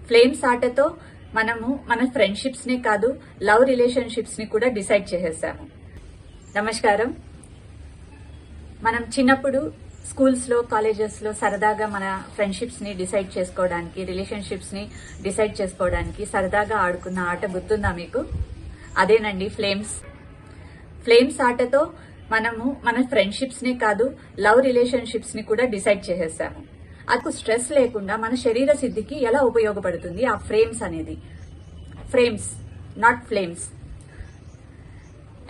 Flames ఆటతో మనము మన ఫ్రెండ్షిప్స్ ని కాదు లవ్ రిలేషన్షిప్స్ ని కూడా డిసైడ్ చేసేసాము. నమస్కారం. మనం చిన్నప్పుడు స్కూల్స్ లో కాలేజెస్ లో సరదాగా మన ఫ్రెండ్షిప్స్ ని డిసైడ్ చేసుకోవడానికి రిలేషన్షిప్స్ ని డిసైడ్ చేసుకోవడానికి సరదాగా ఆడుకున్న ఆట గుర్తుందా మీకు? అదేనండి ఫ్లేమ్స్. ఫ్లేమ్స్ ఆటతో మనము మన ఫ్రెండ్షిప్స్ ని కాదు లవ్ రిలేషన్షిప్స్ ని కూడా డిసైడ్ చేసేసాము. అది స్ట్రెస్ లేకుండా మన శరీర సిద్ధికి ఎలా ఉపయోగపడుతుంది ఆ ఫ్రేమ్స్ అనేది. Frames, not flames.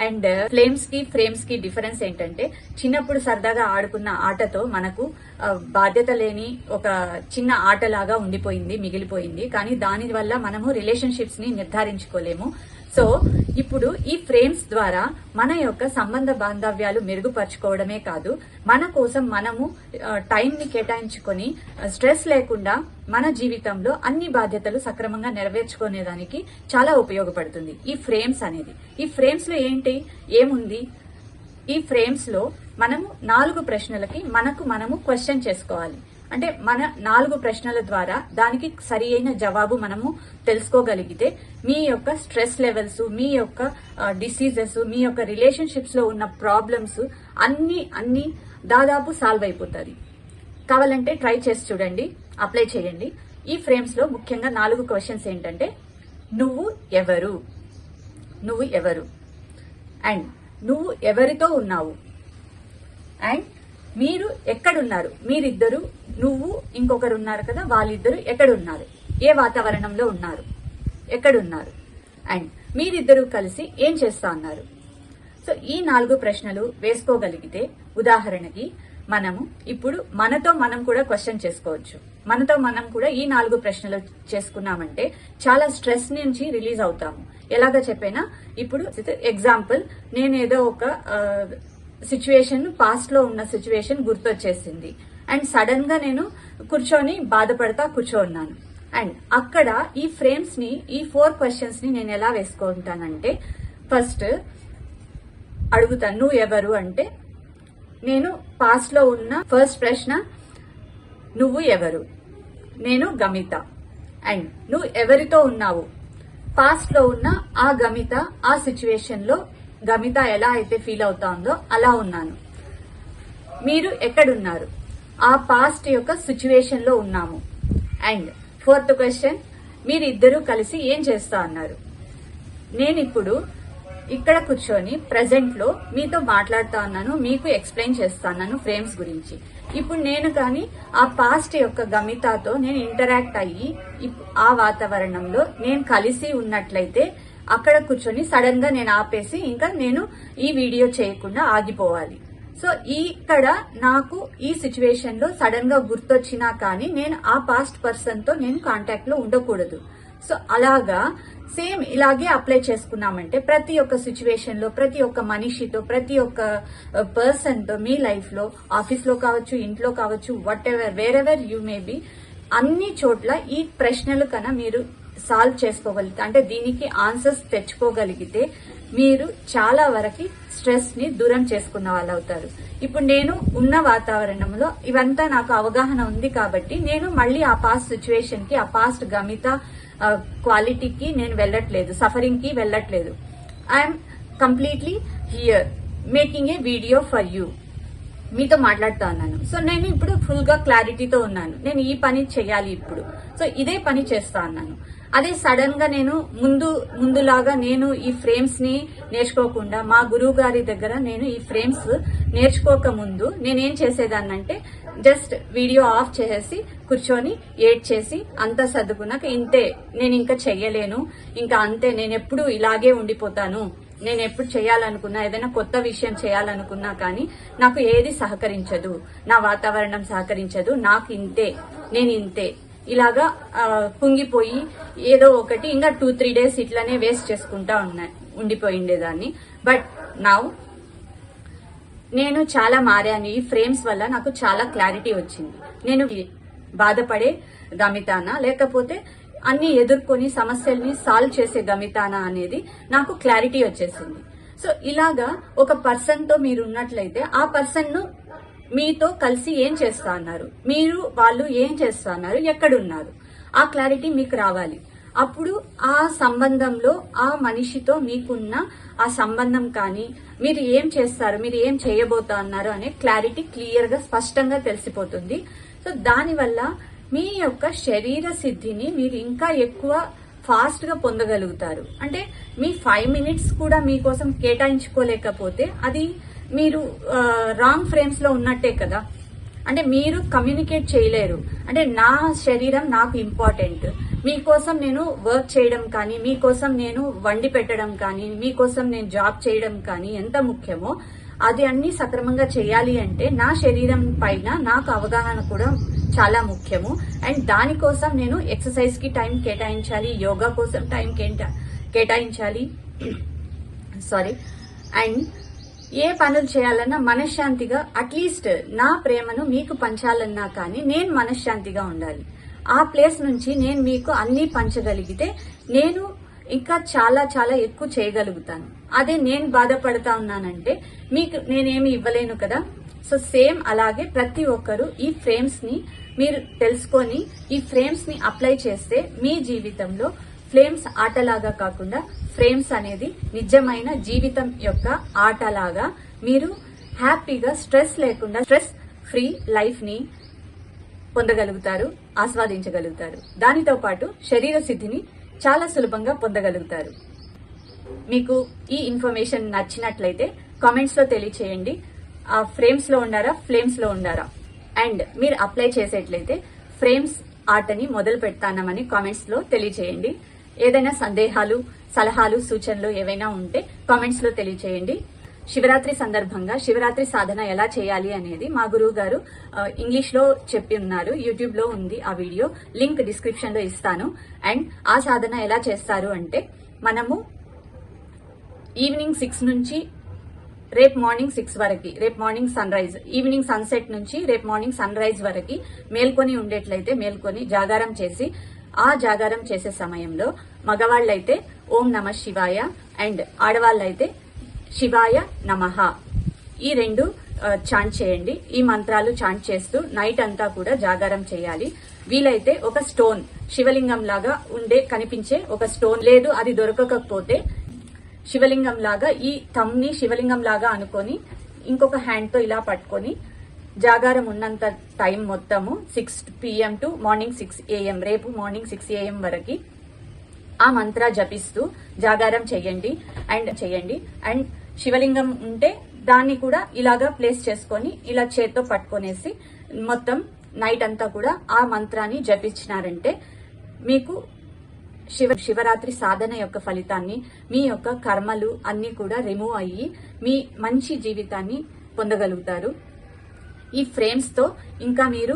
And frames కి డిఫరెన్స్ ఏంటంటే, చిన్నప్పుడు సరదాగా ఆడుకున్న ఆటతో మనకు బాధ్యత లేని ఒక చిన్న ఆటలాగా మిగిలిపోయింది. కానీ దాని వల్ల మనము రిలేషన్షిప్స్ ని నిర్ధారించుకోలేము. సో ఇప్పుడు ఈ ఫ్రేమ్స్ ద్వారా మన యొక్క సంబంధ బాంధవ్యాలు మెరుగుపరచుకోవడమే కాదు, మన కోసం మనము టైం ని కేటాయించుకొని స్ట్రెస్ లేకుండా మన జీవితంలో అన్ని బాధ్యతలు సక్రమంగా నెరవేర్చుకునేదానికి చాలా ఉపయోగపడుతుంది ఈ ఫ్రేమ్స్ అనేది. ఈ ఫ్రేమ్స్ లో ఏముంది? ఈ ఫ్రేమ్స్ లో మనము 4 ప్రశ్నలకి మనము క్వశ్చన్ చేసుకోవాలి. అంటే మన 4 ప్రశ్నల ద్వారా దానికి సరి అయిన జవాబు మనము తెలుసుకోగలిగితే మీ యొక్క స్ట్రెస్ లెవెల్స్, మీ యొక్క డిసీజెస్, మీ యొక్క రిలేషన్షిప్స్ లో ఉన్న ప్రాబ్లమ్స్ అన్ని దాదాపు సాల్వ్ అయిపోతుంది. కావాలంటే ట్రై చేసి చూడండి, అప్లై చేయండి. ఈ ఫ్రేమ్స్ లో ముఖ్యంగా 4 క్వశ్చన్స్ ఏంటంటే, నువ్వు ఎవరు, అండ్ నువ్వు ఎవరితో ఉన్నావు, అండ్ మీరు ఎక్కడున్నారు, మీరిద్దరు, నువ్వు ఇంకొకరు ఉన్నారు కదా, వాళ్ళిద్దరు ఎక్కడున్నారు, ఏ వాతావరణంలో ఉన్నారు, ఎక్కడున్నారు, అండ్ మీరిద్దరూ కలిసి ఏం చేస్తా అన్నారు. సో ఈ 4 ప్రశ్నలు వేసుకోగలిగితే, ఉదాహరణకి మనము ఇప్పుడు మనతో మనం కూడా క్వశ్చన్ చేసుకోవచ్చు. మనతో మనం కూడా ఈ 4 ప్రశ్నలు చేసుకున్నామంటే చాలా స్ట్రెస్ నుంచి రిలీజ్ అవుతాము. ఎలాగ చెప్పైనా, ఇప్పుడు ఎగ్జాంపుల్, నేనేదో ఒక సిచ్యువేషన్, పాస్ట్ లో ఉన్న సిచ్యువేషన్ గుర్తొచ్చేసింది అండ్ సడన్ గా నేను బాధపడతా కూర్చోన్నాను. అండ్ అక్కడ ఈ ఫ్రేమ్స్ ని, ఈ 4 క్వశ్చన్స్ ని నేను ఎలా వేసుకుంటానంటే, ఫస్ట్ అడుగుతాను నువ్వు ఎవరు అంటే, నేను పాస్ట్ లో ఉన్న ఫస్ట్ ప్రశ్న నువ్వు ఎవరు, నేను గమిత. అండ్ నువ్వు ఎవరితో ఉన్నావు, పాస్ట్ లో ఉన్న ఆ గమిత, ఆ సిచ్యువేషన్ లో గమిత ఎలా అయితే ఫీల్ అవుతుందో అలా ఉన్నాను. మీరు ఎక్కడున్నారు, ఆ పాస్ట్ యొక్క సిచ్యువేషన్ లో ఉన్నాము. అండ్ 4th క్వశ్చన్, మీరిద్దరూ కలిసి ఏం చేస్తా అన్నారు. నేను ఇప్పుడు ఇక్కడ కూర్చొని ప్రెసెంట్ లో మీతో మాట్లాడుతా ఉన్నాను, మీకు ఎక్స్ప్లెయిన్ చేస్తాను ఫ్రేమ్స్ గురించి. ఇప్పుడు నేను కానీ ఆ పాస్ట్ యొక్క గమితతో నేను ఇంటరాక్ట్ అయ్యి ఆ వాతావరణంలో నేను కలిసి ఉన్నట్లయితే అక్కడ కూర్చొని సడన్ గా నేను ఆపేసి ఇంకా నేను ఈ వీడియో చేయకుండా ఆగిపోవాలి. సో ఇక్కడ నాకు ఈ సిచ్యువేషన్ లో సడన్ గా గుర్తొచ్చినా కానీ నేను ఆ పాస్ట్ పర్సన్ తో నేను కాంటాక్ట్ లో ఉండకూడదు. సో అలాగా సేమ్ ఇలాగే అప్లై చేసుకున్నామంటే ప్రతి ఒక్క సిచ్యువేషన్ లో, ప్రతి ఒక్క మనిషితో, ప్రతి ఒక్క పర్సన్ తో మీ లైఫ్ లో, ఆఫీస్ లో కావచ్చు, ఇంట్లో కావచ్చు, wear ever you may be, అన్ని చోట్ల ఈ ప్రశ్నలు కన్నా మీరు సాల్వ్ చేసుకోగలిగితే, అంటే దీనికి ఆన్సర్స్ తెచ్చుకోగలిగితే మీరు చాలా వరకు స్ట్రెస్ ని దూరం చేసుకున్న వాళ్ళు అవుతారు. ఇప్పుడు నేను ఉన్న వాతావరణంలో ఇవంతా నాకు అవగాహన ఉంది కాబట్టి నేను మళ్ళీ ఆ పాస్ట్ సిచ్యువేషన్ కి, ఆ పాస్ట్ గమిత క్వాలిటీకి నేను వెళ్ళట్లేదు, సఫరింగ్ కి వెళ్ళట్లేదు. I'm completely here making a video for you. మీతో మాట్లాడుతా ఉన్నాను. సో నేను ఇప్పుడు ఫుల్ గా క్లారిటీతో ఉన్నాను, నేను ఈ పని చేయాలి ఇప్పుడు, సో ఇదే పని చేస్తా ఉన్నాను. అదే సడన్ గా నేను ముందులాగా నేను ఈ ఫ్రేమ్స్ ని నేర్చుకోకుండా, మా గురువు గారి దగ్గర నేను ఈ ఫ్రేమ్స్ నేర్చుకోక ముందు నేనేం చేసేదాన్నంటే, జస్ట్ వీడియో ఆఫ్ చేసేసి కూర్చొని ఏడ్చేసి అంతా సర్దుకున్నాక, ఇంతే నేను ఇంకా చెయ్యలేను, ఇంకా అంతే, నేను ఎప్పుడు ఇలాగే ఉండిపోతాను, నేను ఎప్పుడు చేయాలనుకున్నా, ఏదైనా కొత్త విషయం చేయాలనుకున్నా కానీ నాకు ఏది సహకరించదు, నా వాతావరణం సహకరించదు, నాకు ఇంతే, నేను ఇంతే, ఇలాగా కుంగిపోయి ఏదో ఒకటి ఇంకా 2-3 డేస్ ఇట్లానే వేస్ట్ చేసుకుంటా ఉండిపోయిండేదాన్ని. బట్ నౌ నేను చాలా మారాను. ఈ ఫ్రేమ్స్ వల్ల నాకు చాలా క్లారిటీ వచ్చింది. నేను బాధపడే గమితానా లేకపోతే అన్ని ఎదుర్కొని సమస్యల్ని సాల్వ్ చేసే గమితానా అనేది నాకు క్లారిటీ వచ్చేసింది. సో ఇలాగా ఒక పర్సన్ తో మీరు ఉన్నట్లయితే ఆ పర్సన్ ను మీతో కలిసి ఏం చేస్తా అన్నారు, మీరు వాళ్ళు ఏం చేస్తా అన్నారు, ఎక్కడున్నారు, ఆ క్లారిటీ మీకు రావాలి. అప్పుడు ఆ సంబంధంలో ఆ మనిషితో మీకున్న ఆ సంబంధం కానీ మీరు ఏం చేస్తారు, మీరు ఏం చేయబోతున్నారు అనే క్లారిటీ క్లియర్ గా స్పష్టంగా తెలిసిపోతుంది. సో దానివల్ల మీ యొక్క శరీర సిద్ధిని మీరు ఇంకా ఎక్కువ ఫాస్ట్ గా పొందగలుగుతారు. అంటే మీ 5 minutes కూడా మీకోసం కేటాయించుకోలేకపోతే అది మీరు రాంగ్ ఫ్రేమ్స్ లో ఉన్నట్టే కదా. అంటే మీరు కమ్యూనికేట్ చేయలేరు. అంటే నా శరీరం నాకు ఇంపార్టెంట్, మీకోసం నేను వర్క్ చేయడం కానీ, మీకోసం నేను వండి పెట్టడం కానీ, మీకోసం నేను జాబ్ చేయడం కానీ ఎంత ముఖ్యమో అది అన్ని సక్రమంగా చేయాలి అంటే నా శరీరం పైన నాకు అవగాహన కూడా చాలా ముఖ్యము. అండ్ దానికోసం నేను ఎక్సర్సైజ్ కి టైం కేటాయించాలి, యోగా కోసం టైం కేటాయించాలి. అండ్ ఏ పనులు చేయాలన్నా మనశ్శాంతిగా, అట్లీస్ట్ నా ప్రేమను మీకు పంచాలన్నా కానీ నేను మనశ్శాంతిగా ఉండాలి. ఆ ప్లేస్ నుంచి నేను మీకు అన్ని పంచగలిగితే నేను ఇంకా చాలా చాలా ఎక్కువ చేయగలుగుతాను. అదే నేను బాధపడతా ఉన్నానంటే మీకు నేనేమి ఇవ్వలేను కదా. సో సేమ్ అలాగే ప్రతి ఒక్కరు ఈ ఫ్రేమ్స్ ని మీరు తెలుసుకొని ఈ ఫ్రేమ్స్ ని అప్లై చేస్తే మీ జీవితంలో ఫ్లేమ్స్ ఆటలాగా కాకుండా ఫ్రేమ్స్ అనేది నిజమైన జీవితం యొక్క ఆటలాగా మీరు హ్యాపీగా స్ట్రెస్ లేకుండా స్ట్రెస్ ఫ్రీ లైఫ్ ని పొందగలుగుతారు, ఆస్వాదించగలుగుతారు. దానితో పాటు శరీర సిద్ధిని చాలా సులభంగా పొందగలుగుతారు. మీకు ఈ ఇన్ఫర్మేషన్ నచ్చినట్లయితే కామెంట్స్ లో తెలియచేయండి. ఆ ఫ్రేమ్స్ లో ఉండారా, ఫ్లేమ్స్ లో ఉండారా? అండ్ మీరు అప్లై చేసేట్లయితే ఫ్రేమ్స్ ఆటని మొదలు పెడతానమని కామెంట్స్ లో తెలియచేయండి. ఏదైనా సందేహాలు, సలహాలు, సూచనలు ఏవైనా ఉంటే కామెంట్స్ లో తెలియచేయండి. శివరాత్రి సందర్భంగా శివరాత్రి సాధన ఎలా చేయాలి అనేది మా గురువు గారు ఇంగ్లీష్ లో చెప్పి ఉన్నారు. యూట్యూబ్ లో ఉంది ఆ వీడియో, లింక్ డిస్క్రిప్షన్ లో ఇస్తాను. అండ్ ఆ సాధన ఎలా చేస్తారు అంటే మనము ఈవినింగ్ 6 నుంచి రేపు మార్నింగ్ 6 వరకు, రేపు morning sunrise, evening sunset నుంచి రేపు మార్నింగ్ సన్ రైజ్ వరకు మేల్కొని ఉండేట్లయితే మేల్కొని జాగారం చేసి, ఆ జాగారం చేసే సమయంలో మగవాళ్ళైతే ఓం నమ శివాయ అండ్ ఆడవాళ్ళైతే శివాయ నమః ఈ రెండు చాంట్ చేయండి. ఈ మంత్రాలు చాంట్ చేస్తూ నైట్ అంతా కూడా జాగారం చేయాలి. వీలైతే ఒక స్టోన్, శివలింగం లాగా కనిపించే ఒక స్టోన్, లేదు అది దొరకకపోతే శివలింగం లాగా ఈ థమ్ని శివలింగం లాగా అనుకొని ఇంకొక హ్యాండ్ తో ఇలా పట్టుకొని జాగారం ఉన్నంత టైం మొత్తము 6 PM టు మార్నింగ్ 6 AM, రేపు మార్నింగ్ 6 AM వరకు ఆ మంత్ర జపిస్తూ జాగారం చేయండి. అండ్ శివలింగం ఉంటే దాన్ని కూడా ఇలాగా ప్లేస్ చేసుకొని ఇలా చేత్తో పట్టుకొనేసి మొత్తం నైట్ అంతా కూడా ఆ మంత్రాన్ని జపించినారంటే మీకు శివరాత్రి సాధన యొక్క ఫలితాన్ని, మీ యొక్క కర్మలు అన్ని కూడా రిమూవ్ అయ్యి మీ మంచి జీవితాన్ని పొందగలుగుతారు. ఈ ఫ్రేమ్స్ తో ఇంకా మీరు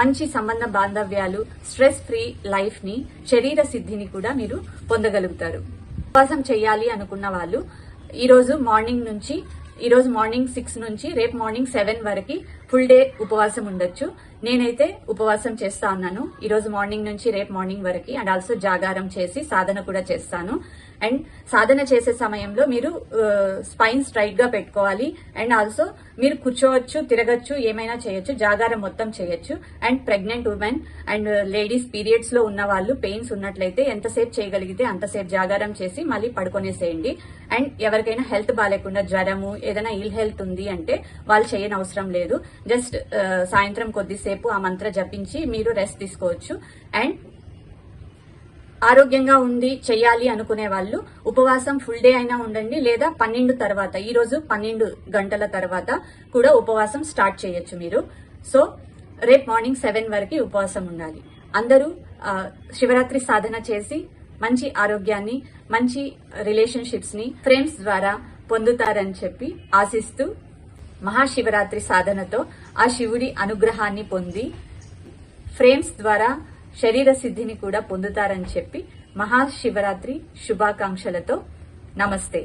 మంచి సంబంధ బాంధవ్యాలు, స్ట్రెస్ ఫ్రీ లైఫ్ ని, శరీర సిద్ధిని కూడా మీరు పొందగలుగుతారు. ఉపవాసం చేయాలి అనుకున్న వాళ్ళు ఈ రోజు మార్నింగ్ 6 నుంచి రేపు మార్నింగ్ 7 వరకు ఫుల్ డే ఉపవాసం ఉండొచ్చు. నేనైతే ఉపవాసం చేస్తా ఉన్నాను ఈ రోజు మార్నింగ్ నుంచి రేపు మార్నింగ్ వరకు. అండ్ ఆల్సో జాగారం చేసి సాధన కూడా చేస్తాను. అండ్ సాధన చేసే సమయంలో మీరు స్పైన్ స్ట్రైట్ గా పెట్టుకోవాలి. అండ్ ఆల్సో మీరు కూర్చోవచ్చు, తిరగచ్చు, ఏమైనా చేయొచ్చు, జాగారం మొత్తం చేయొచ్చు. And pregnant women and ladies, periods లో ఉన్న వాళ్ళు పెయిన్స్ ఉన్నట్లయితే ఎంతసేపు చేయగలిగితే అంతసేపు జాగారం చేసి మళ్ళీ పడుకొనేసేయండి. అండ్ ఎవరికైనా హెల్త్ బాగాలేకుండా, జ్వరము, ఏదైనా ఇల్ హెల్త్ ఉంది అంటే వాళ్ళు చేయని అవసరం లేదు. జస్ట్ సాయంత్రం కొద్దిసేపు ఆ మంత్ర జపించి మీరు రెస్ట్ తీసుకోవచ్చు. అండ్ ఆరోగ్యంగా ఉండి చెయ్యాలి అనుకునే వాళ్ళు ఉపవాసం ఫుల్ డే అయినా ఉండండి, లేదా 12 తర్వాత, ఈ రోజు 12 గంటల తర్వాత కూడా ఉపవాసం స్టార్ట్ చేయొచ్చు మీరు. సో రేపు మార్నింగ్ 7 వరకు ఉపవాసం ఉండాలి. అందరూ శివరాత్రి సాధన చేసి మంచి ఆరోగ్యాన్ని, మంచి రిలేషన్షిప్స్ ని ఫ్రేమ్స్ ద్వారా పొందుతారని చెప్పి ఆశిస్తూ, మహాశివరాత్రి సాధనతో ఆ శివుడి అనుగ్రహాన్ని పొంది ఫ్రేమ్స్ ద్వారా శరీర సిద్ధిని కూడా పొందుతారని చెప్పి మహాశివరాత్రి శుభాకాంక్షలతో నమస్తే.